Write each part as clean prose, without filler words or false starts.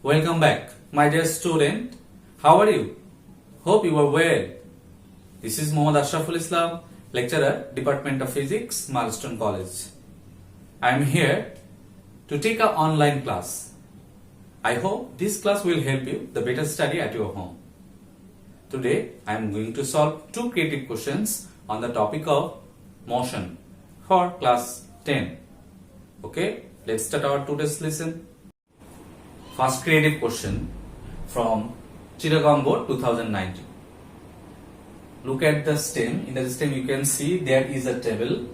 Welcome back, my dear student. How are you? Hope you are well. This is Mohammad Ashraful Islam, lecturer, Department of Physics, Milestone College. I am here to take an online class. I hope this class will help you the better study at your home. Today I am going to solve two creative questions on the topic of motion for class 10. Okay, let's start our today's lesson. First creative question from Chittagong Board 2019. Look at the stem. In the stem you can see there is a table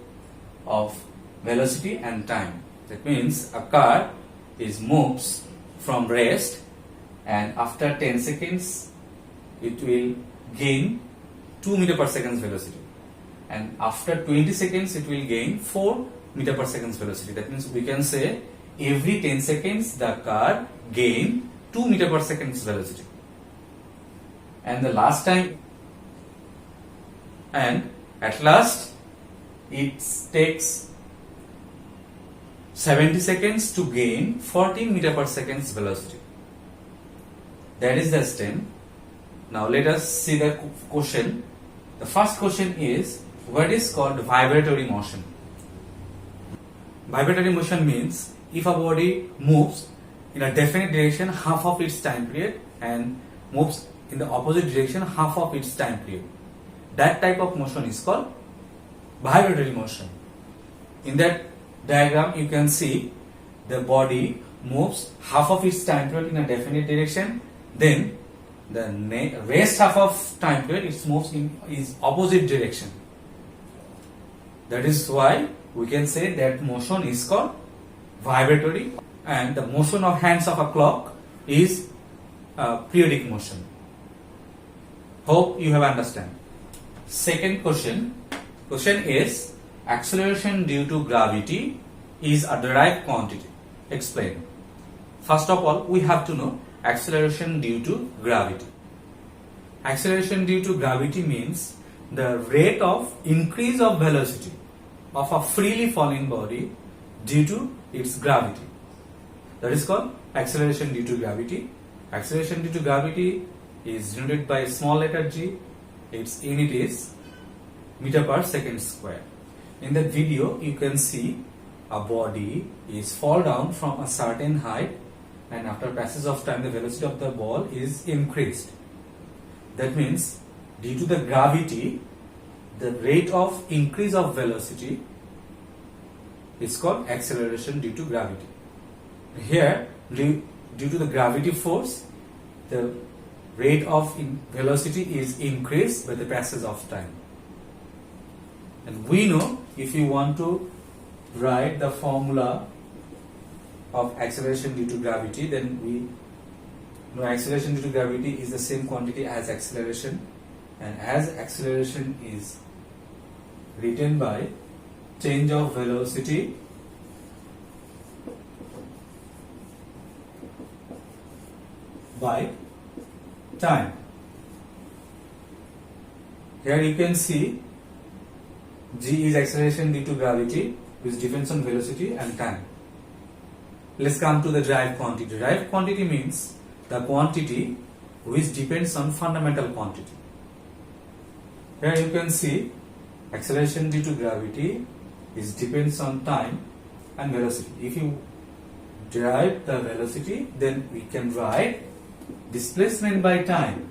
of velocity and time. That means a car moves from rest and after 10 seconds it will gain 2 meter per second velocity, and after 20 seconds it will gain 4 meter per second velocity. That means we can say every 10 seconds the car gain 2 meter per second velocity, and the last time, and at last it takes 70 seconds to gain 14 meter per second velocity. That is the stem. Now let us see the question. The first question is, what is called vibratory motion? Vibratory motion means if a body moves in a definite direction half of its time period and moves in the opposite direction half of its time period. That type of motion is called vibratory motion. In that diagram you can see the body moves half of its time period in a definite direction, then the rest half of time period it moves in its opposite direction. That is why we can say that motion is called vibratory, and the motion of hands of a clock is periodic motion. Hope you have understand. Second question is, acceleration due to gravity is a derived quantity. Explain. First of all, we have to know acceleration due to gravity. Acceleration due to gravity means the rate of increase of velocity of a freely falling body due to its gravity. That is called acceleration due to gravity. Acceleration due to gravity is denoted by small letter g. Its unit is meter per second square. In that video you can see a body is fall down from a certain height, and after passage of time the velocity of the ball is increased. That means due to the gravity the rate of increase of velocity is called acceleration due to gravity. Here due to the gravity force the rate of velocity is increased by the passage of time. And we know, if you want to write the formula of acceleration due to gravity, then we know acceleration due to gravity is the same quantity as acceleration, and as acceleration is written by change of velocity by time. Here you can see g is acceleration due to gravity, which depends on velocity and time. Let's come to the derived quantity. Derived quantity means the quantity which depends on fundamental quantity. Here you can see acceleration due to gravity is depends on time and velocity. If you derive the velocity, then we can write displacement by time.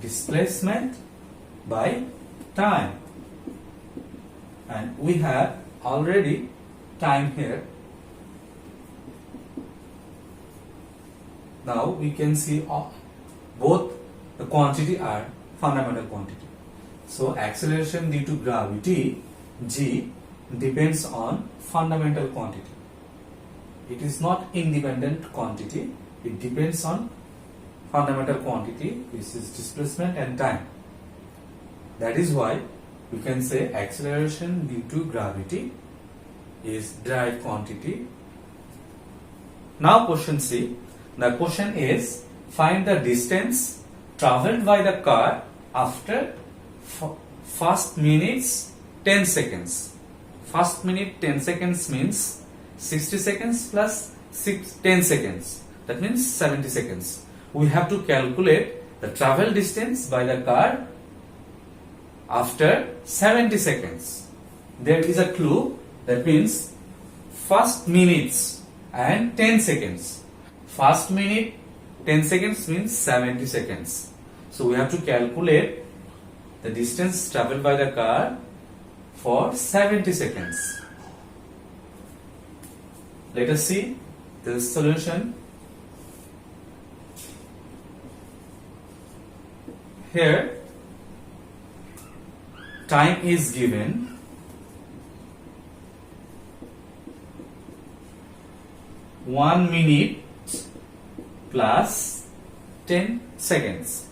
Displacement by time, and we have already time here. Now we can see both the quantity are fundamental quantity. So acceleration due to gravity g depends on fundamental quantity. It is not independent quantity, it depends on fundamental quantity, which is displacement and time. That is why we can say acceleration due to gravity is derived quantity. Now question C. The question is, find the distance traveled by the car after first minutes 10 seconds. First minute 10 seconds means 60 seconds plus 10 seconds. That means 70 seconds. We have to calculate the travel distance by the car after 70 seconds. There is a clue. That means first minutes and 10 seconds. First minute 10 seconds means 70 seconds. So we have to calculate the distance traveled by the car for 70 seconds. Let us see the solution. Here time is given 1 minute plus 10 seconds.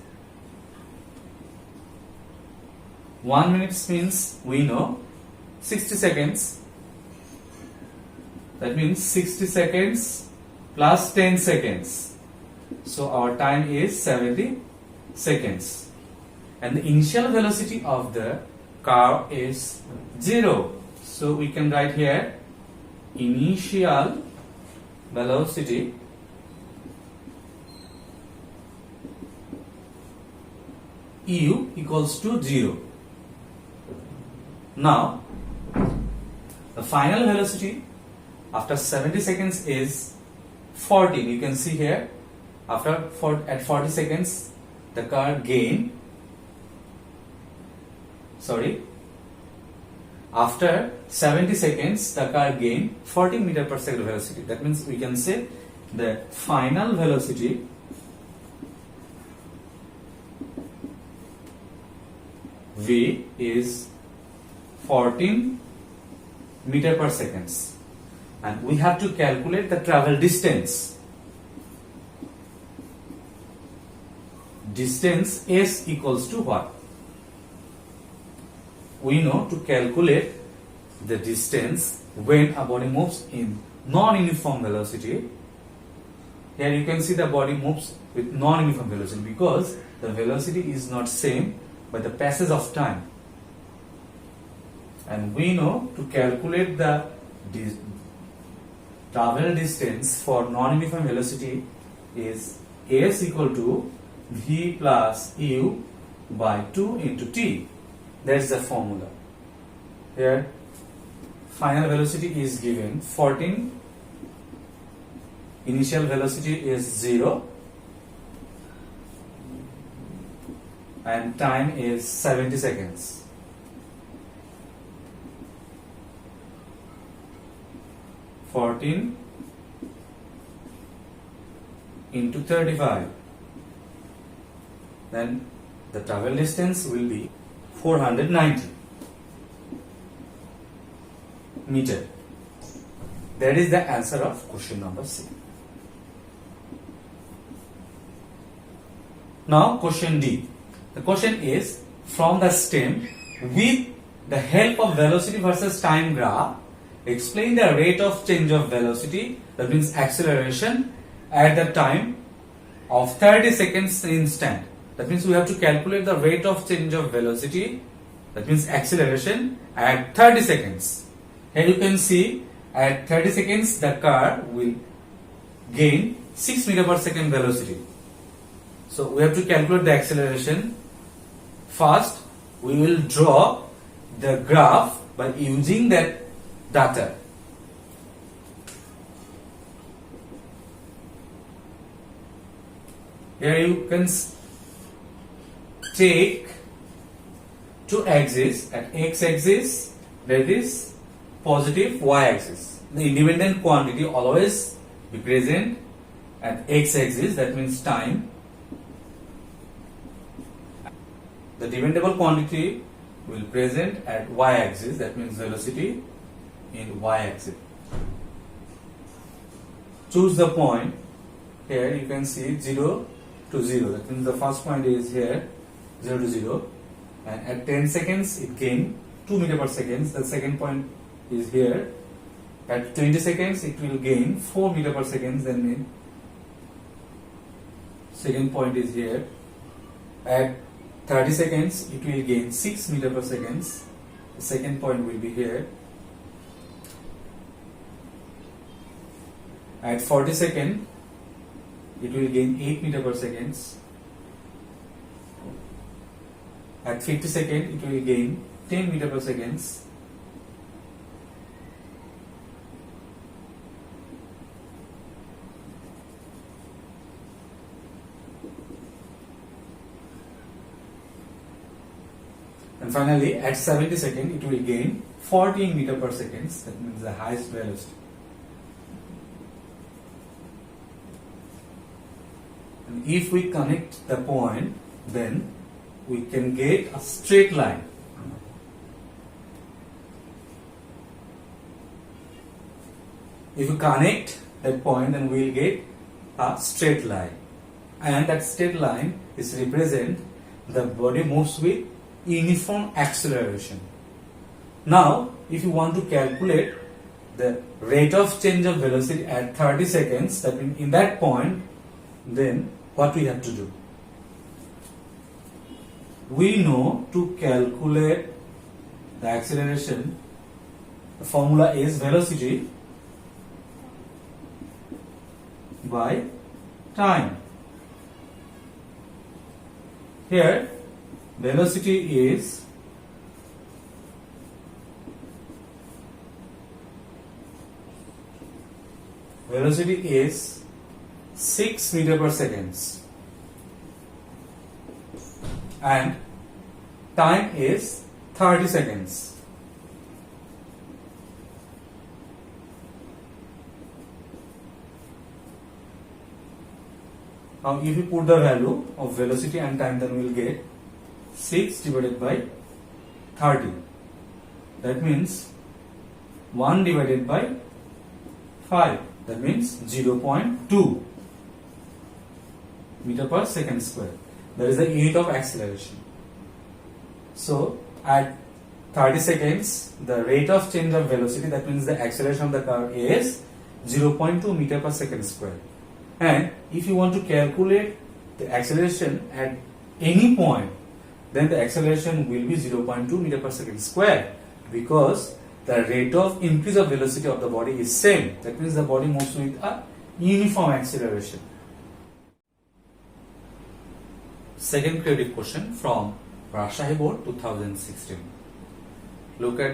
1 minute means we know 60 seconds. That means 60 seconds plus 10 seconds. So our time is 70 seconds. And the initial velocity of the car is 0. So we can write here initial velocity u equals to 0. Now the final velocity after 70 seconds is 14. You can see here at 40 seconds the car gain after 70 seconds the car gain 40 meter per second velocity. That means we can say the final velocity v is 14 meter per seconds, and we have to calculate the travel distance. Distance s equals to what? We know to calculate the distance when a body moves in non-uniform velocity. Here you can see the body moves with non-uniform velocity because the velocity is not same by the passage of time. And we know to calculate the travel distance for non-uniform velocity is s equal to v plus u by 2 into t. That's the formula. Here final velocity is given 14, initial velocity is 0, and time is 70 seconds. (14 into 35). Then the travel distance will be 490 meter. That is the answer of question number C. Now question D. The question is, from the stem, with the help of velocity versus time graph, explain the rate of change of velocity, that means acceleration, at the time of 30 seconds instant. That means we have to calculate the rate of change of velocity, that means acceleration, at 30 seconds. Here you can see at 30 seconds the car will gain 6 meter per second velocity. So we have to calculate the acceleration. First we will draw the graph by using that data. Here you can take two axes. At x-axis there is positive, y-axis. The independent quantity always be present at x-axis, that means time. The dependable quantity will present at y-axis, that means velocity in y-axis. Choose the point. Here you can see 0 to 0, that means the first point is here 0 to 0, and at 10 seconds it gain 2 meter per second. The second point is here. At 20 seconds it will gain 4 meter per second. Then second point is here. At 30 seconds it will gain 6 meter per second. The second point will be here. At 40 second, it will gain 8 meter per second. At 50 second, it will gain 10 meter per second. And finally, at 70 second, it will gain 14 meter per second. That means the highest velocity. And if we connect the point, then we can get a straight line. If we connect that point, then we will get a straight line. And that straight line is represent the body moves with uniform acceleration. Now, if you want to calculate the rate of change of velocity at 30 seconds, that means in that point, then what we have to do? We know to calculate the acceleration, the formula is velocity by time. Here, velocity is velocity is 6 meter per second and time is 30 seconds. Now if you put the value of velocity and time, then we will get 6 divided by 30. That means 1 divided by 5. That means 0.2 meter per second square. That is the unit of acceleration. So at 30 seconds, the rate of change of velocity, that means the acceleration of the car, is 0.2 meter per second square. And if you want to calculate the acceleration at any point, then the acceleration will be 0.2 meter per second square, because the rate of increase of velocity of the body is same. That means the body moves with a uniform acceleration. Second creative question from Rajshahi Board 2016.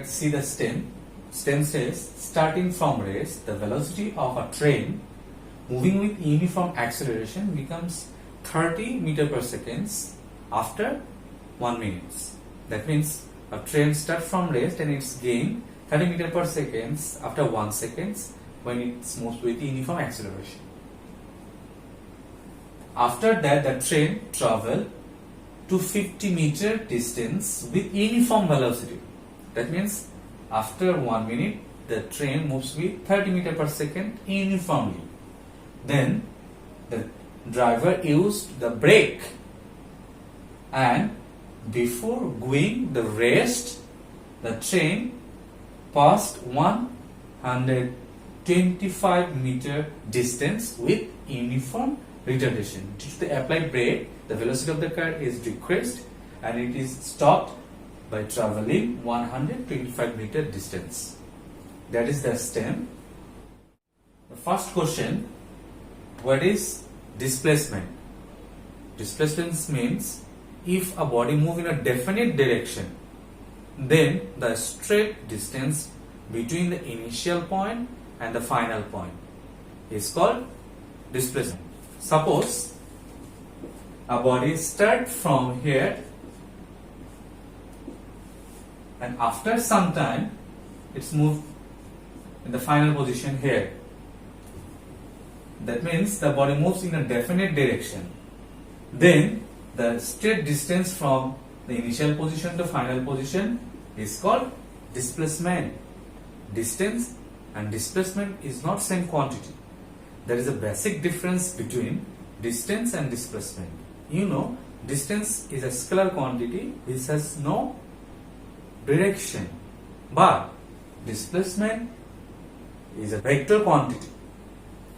See the stem. Stem says, starting from race, the velocity of a train moving with uniform acceleration becomes 30 meter per second after 1 minute. That means a train starts from rest and it's gain 30 meter per second after 1 second when it moves with uniform acceleration. After that, the train travel to 50 meter distance with uniform velocity. That means after 1 minute, the train moves with 30 meter per second uniformly. Then the driver used the brake, and before going the rest, the train passed 125 meter distance with uniform retardation. Due to the applied brake, the velocity of the car is decreased and it is stopped by traveling 125 meter distance. That is the stem. The first question, what is displacement? Displacement means if a body moves in a definite direction, then the straight distance between the initial point and the final point is called displacement. Suppose a body starts from here and after some time it's moved in the final position here. That means the body moves in a definite direction. Then the straight distance from the initial position to final position is called displacement. Distance and displacement is not same quantity. There is a basic difference between distance and displacement. You know, distance is a scalar quantity which has no direction, but displacement is a vector quantity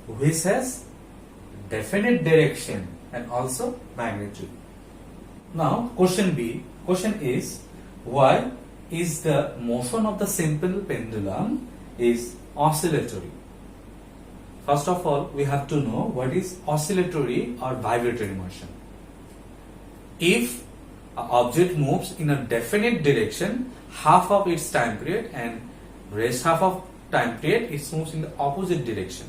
which has definite direction and also magnitude. Now question B. Question is, why is the motion of the simple pendulum is oscillatory? First of all, we have to know what is oscillatory or vibratory motion. If an object moves in a definite direction half of its time period and rest half of time period it moves in the opposite direction,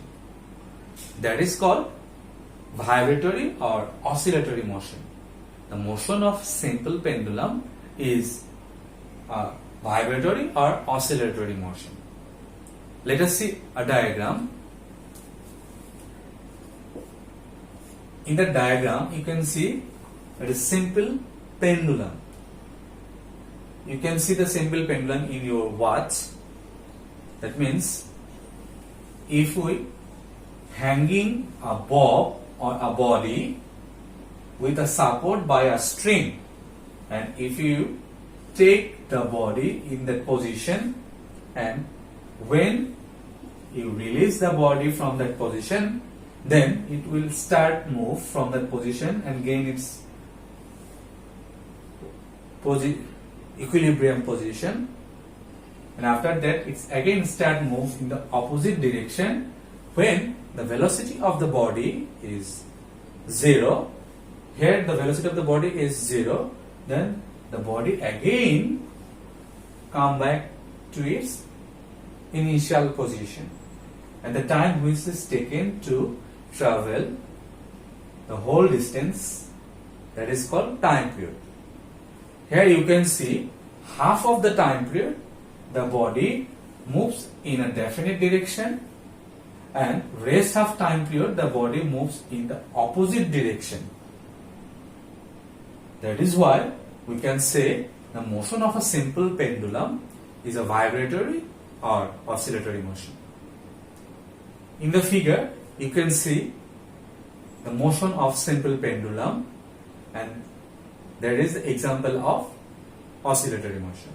that is called vibratory or oscillatory motion. The motion of simple pendulum is a vibratory or oscillatory motion. Let us see a diagram. In the diagram, you can see it is simple pendulum. You can see the simple pendulum in your watch. That means if we hanging a bob or a body with a support by a string, and if you take the body in that position and when you release the body from that position, then it will start move from that position and gain its equilibrium position, and after that it's again start move in the opposite direction. When the velocity of the body is 0, here the velocity of the body is 0, then the body again come back to its initial position, and the time which is taken to travel the whole distance, that is called time period. Here you can see half of the time period the body moves in a definite direction, and rest half time period the body moves in the opposite direction. That is why we can say the motion of a simple pendulum is a vibratory or oscillatory motion. In the figure you can see the motion of simple pendulum, and there is the example of oscillatory motion.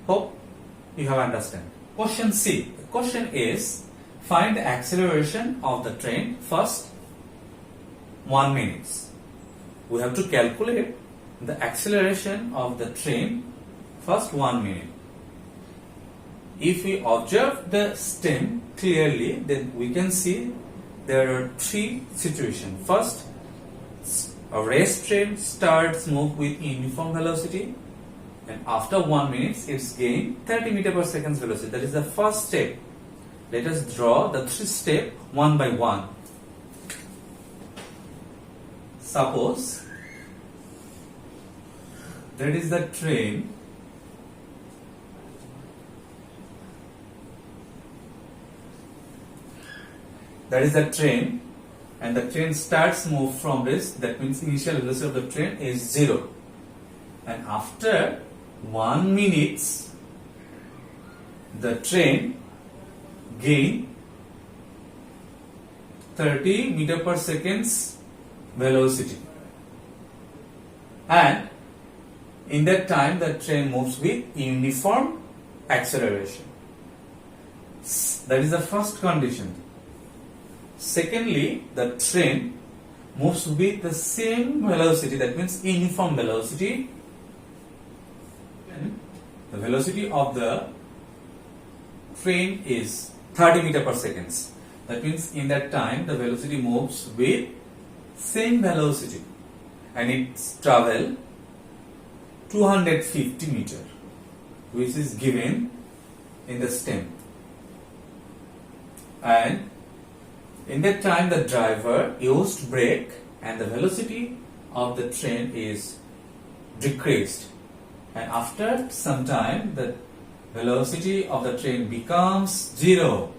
Hope you have understand. Question C. The question is, find the acceleration of the train first 1 minute. We have to calculate the acceleration of the train first 1 minute. If we observe the stem clearly, then we can see there are 3 situations. First, a race train starts move with uniform velocity, and after 1 minute it's gain 30 meter per second velocity. That is the first step. Let us draw the 3 steps one by one. Suppose that is the train. That is the train, and the train starts move from this. That means initial velocity of the train is 0, and after 1 minute the train gain 30 meter per seconds velocity, and in that time the train moves with uniform acceleration. That is the first condition. Secondly, the train moves with the same velocity, that means uniform velocity. The velocity of the train is 30 meter per second. That means in that time the velocity moves with same velocity, and it travel 250 meter, which is given in the stem. And in that time the driver used brake, and the velocity of the train is decreased, and after some time the velocity of the train becomes 0.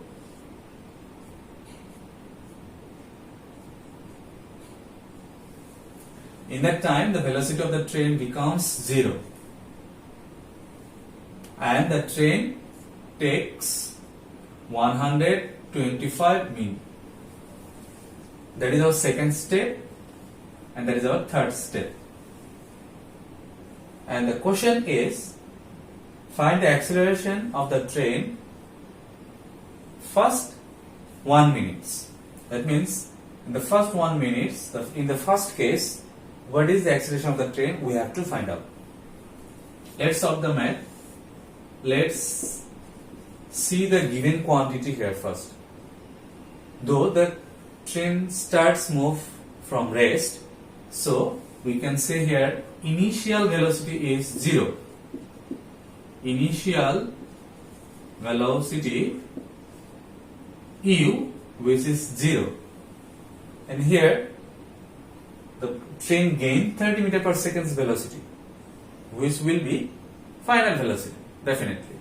In that time the velocity of the train becomes 0, and the train takes 125 minutes. That is our second step, and that is our third step. And the question is, find the acceleration of the train first 1 minute. That means in the first 1 minute, in the first case, what is the acceleration of the train? We have to find out. Let's solve the math. Let's see the given quantity here first. though the train starts move from rest, so we can say here initial velocity is 0. Initial velocity u, which is 0, and here the train gain 30 meter per second velocity, which will be final velocity. Definitely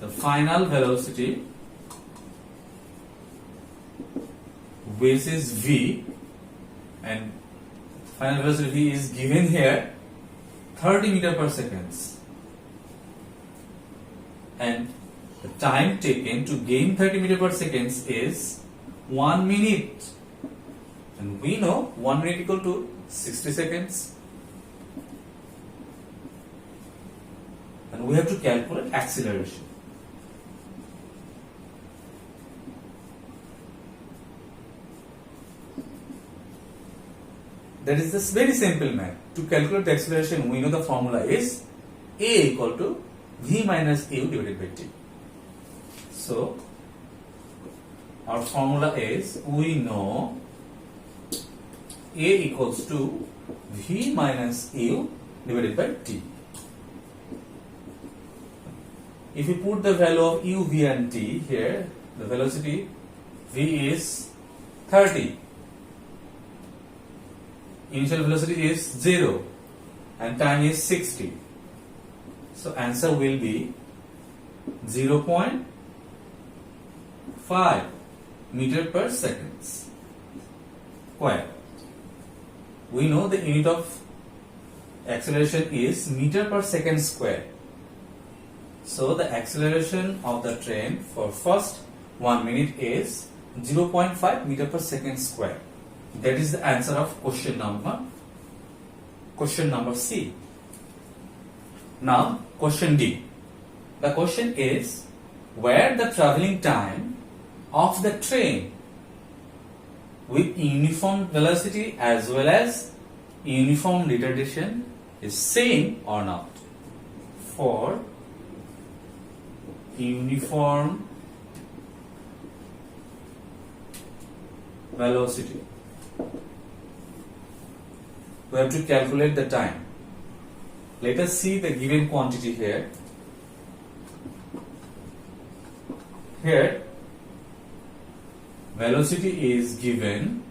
the final velocity, which is v, and final velocity v is given here 30 meter per second, and the time taken to gain 30 meter per second is 1 minute, and we know 1 minute equal to 60 seconds, and we have to calculate acceleration. That is this very simple math. To calculate the acceleration, we know the formula is A equal to v minus u divided by t. So our formula is, we know A equals to v minus u divided by t. If you put the value of u, v and t here, the velocity v is 30. Initial velocity is 0 and time is 60. So answer will be 0.5 meter per second square. We know the unit of acceleration is meter per second square. So the acceleration of the train for first 1 minute is 0.5 meter per second square. That is the answer of question number C. Now question D. The question is, where the traveling time of the train with uniform velocity as well as uniform retardation is same or not. For uniform velocity, we have to calculate the time. Let us see the given quantity here. Here, velocity is given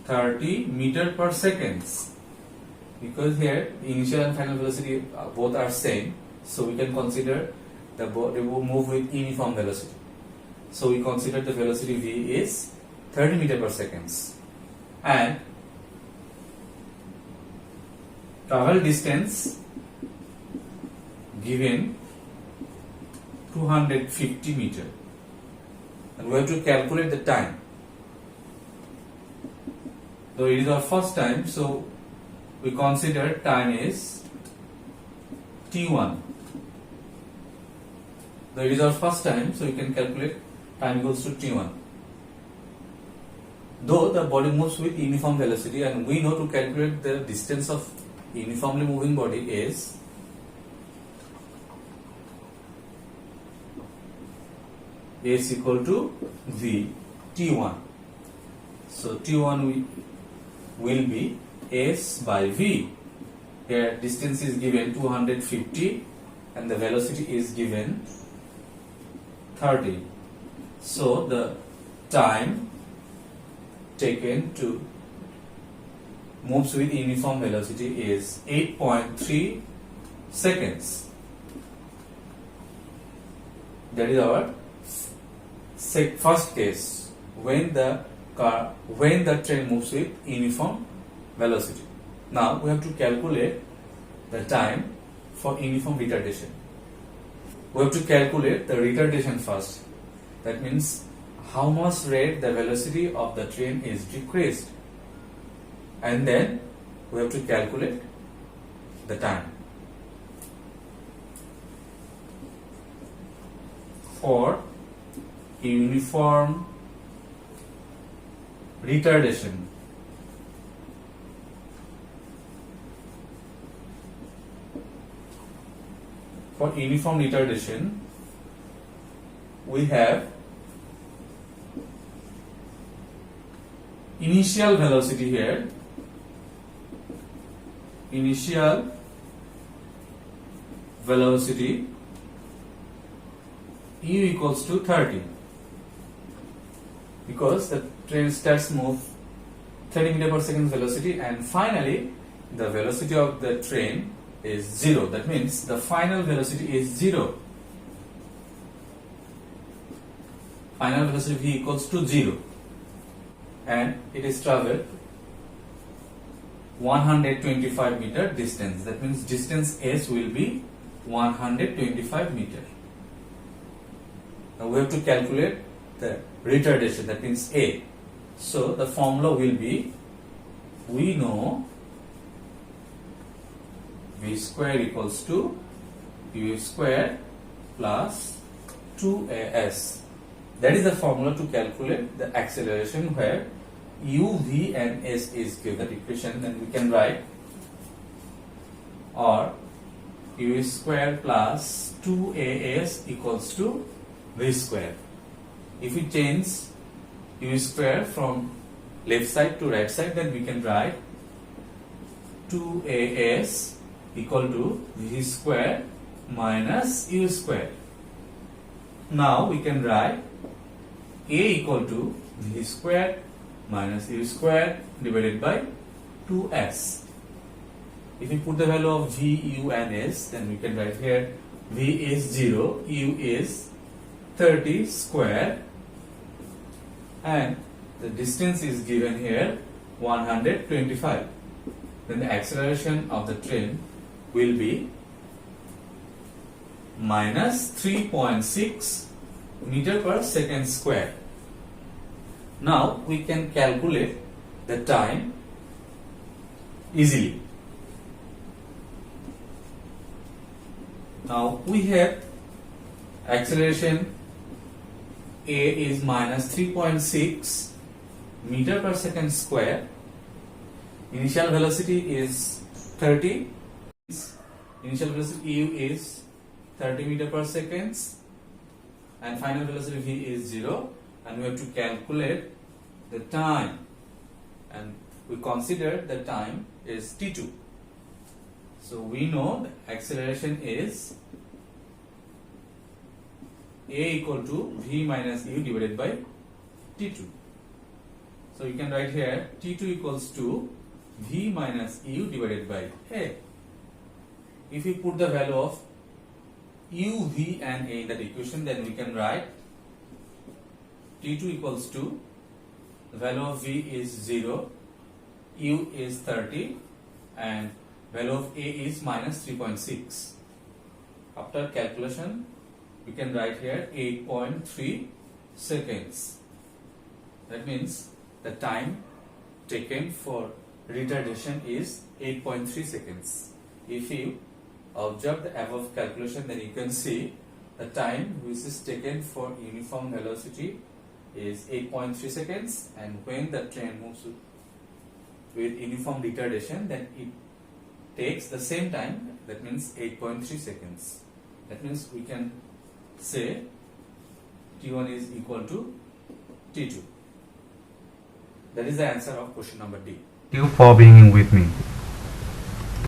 30 meter per seconds, because here the initial and final velocity both are same, so we can consider the body will move with uniform velocity. So we consider the velocity v is 30 meter per seconds, and travel distance given 250 meter, and we have to calculate the time. Though it is our first time, so we consider time is t1. Though it is our first time, so we can calculate time equals to t1. Though the body moves with uniform velocity, and we know to calculate the distance of uniformly moving body is is equal to v t1. So t1 will be s by v. Here distance is given 250 and the velocity is given 30. So the time taken to moves with uniform velocity is 8.3 seconds. That is our first case, when the train moves with uniform velocity. Now we have to calculate the time for uniform retardation. We have to calculate the retardation first. That means how much rate the velocity of the train is decreased, and then we have to calculate the time. For uniform retardation, for uniform retardation, we have initial velocity here, initial velocity u equals to 30, because the train starts move 30 meter per second velocity, and finally the velocity of the train is 0. That means the final velocity is 0. Final velocity v equals to 0, and it is traveled 125 meter distance. That means distance s will be 125 meter. Now we have to calculate the retardation, that means a. So the formula will be, we know v square equals to u square plus 2as. That is the formula to calculate the acceleration, where u, v and s is given. That equation, then we can write, or u square plus 2as equals to v square. If we change u square from left side to right side, then we can write 2as equal to v square minus u square. Now we can write a equal to v square minus u square divided by 2s. If we put the value of v, u and s, then we can write here v is 0, u is 30 square, and the distance is given here 125. Then the acceleration of the train will be minus 3.6 meter per second square. Now we can calculate the time easily. Now we have acceleration a is minus 3.6 meter per second square. Initial velocity is 30. Initial velocity u is 30 meter per second, and final velocity v is 0, and we have to calculate the time, and we consider the time is t2. So we know the acceleration is a equal to v minus u divided by t2. So you can write here t2 equals to v minus u divided by a. If we put the value of u, v and a in that equation, then we can write t2 equals to, the value of v is 0, u is 30, and value of a is minus 3.6. After calculation, we can write here 8.3 seconds. That means the time taken for retardation is 8.3 seconds. If you observe the above calculation, then you can see the time which is taken for uniform velocity is 8.3 seconds, and when the train moves with uniform retardation, then it takes the same time, that means 8.3 seconds. That means we can say T1 is equal to T2. That is the answer of question number D. Thank you for being with me.